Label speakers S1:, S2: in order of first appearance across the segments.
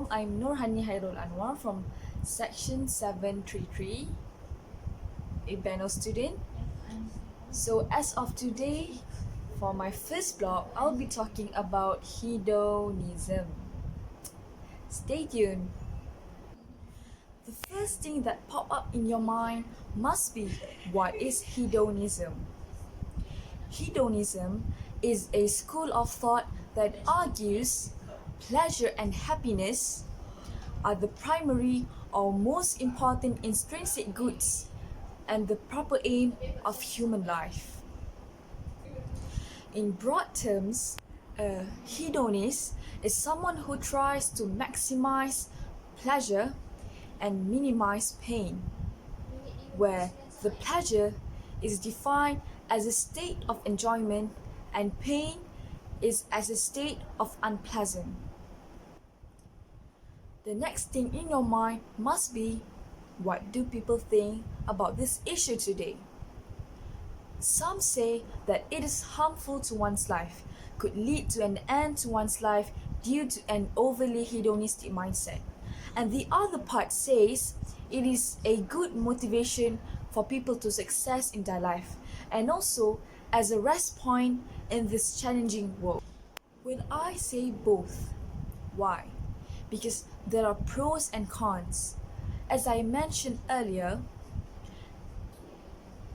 S1: Hello, I'm Nurhani Hairul Anwar from Section 733, a Benno student. So as of today, for my first blog, I'll be talking about hedonism. Stay tuned. The first thing that pop up in your mind must be, what is hedonism? Hedonism is a school of thought that argues pleasure and happiness are the primary or most important intrinsic goods and the proper aim of human life. In broad terms, a hedonist is someone who tries to maximize pleasure and minimize pain, where the pleasure is defined as a state of enjoyment and pain is as a state of unpleasant. The next thing in your mind must be, what do people think about this issue today? Some say that it is harmful to one's life, could lead to an end to one's life due to an overly hedonistic mindset. And the other part says it is a good motivation for people to success in their life and also as a rest point in this challenging world. When I say both, why? Because there are pros and cons. As I mentioned earlier,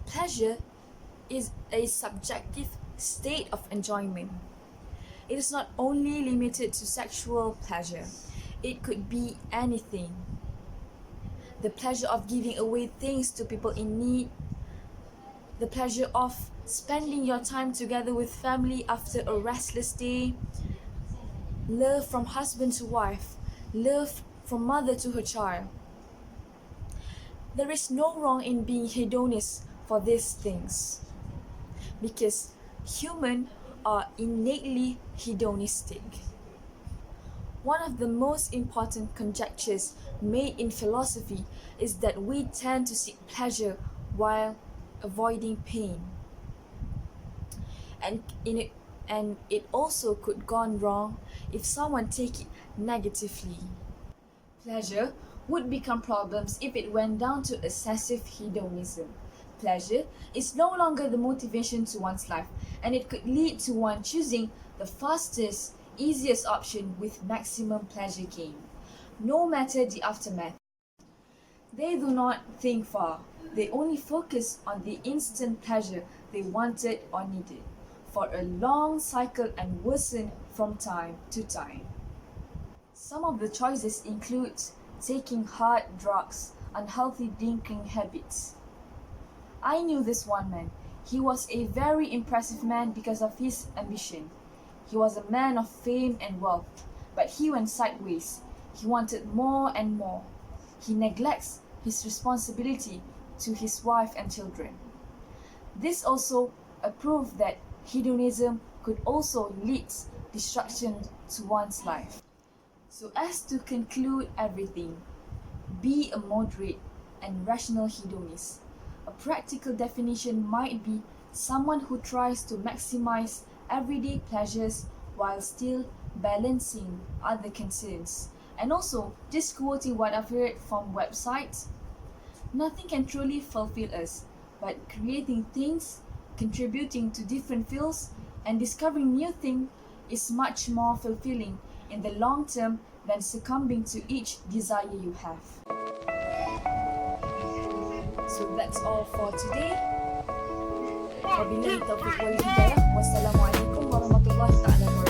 S1: pleasure is a subjective state of enjoyment. It is not only limited to sexual pleasure. It could be anything. The pleasure of giving away things to people in need, the pleasure of spending your time together with family after a restless day, love from husband to wife, love from mother to her child. There is no wrong in being hedonist for these things, because humans are innately hedonistic. One of the most important conjectures made in philosophy is that we tend to seek pleasure while avoiding pain. And it also could gone wrong if someone take it negatively. Pleasure would become problems if it went down to excessive hedonism. Pleasure is no longer the motivation to one's life, and it could lead to one choosing the fastest, easiest option with maximum pleasure gain, no matter the aftermath. They do not think far. They only focus on the instant pleasure they wanted or needed, for a long cycle and worsen from time to time. Some of the choices include taking hard drugs, unhealthy drinking habits. I knew this one man. He was a very impressive man because of his ambition. He was a man of fame and wealth, but he went sideways. He wanted more and more. He neglects his responsibility to his wife and children. This also a proof that hedonism could also lead destruction to one's life. So as to conclude everything, be a moderate and rational hedonist. A practical definition might be someone who tries to maximize everyday pleasures while still balancing other concerns. And also, just quoting what I've heard from websites, nothing can truly fulfill us, but creating things, contributing to different fields, and discovering new things is much more fulfilling in the long term than succumbing to each desire you have. So that's all for today. Wabillahi taufiq wal hidayah. Wassalamualaikum warahmatullahi taala.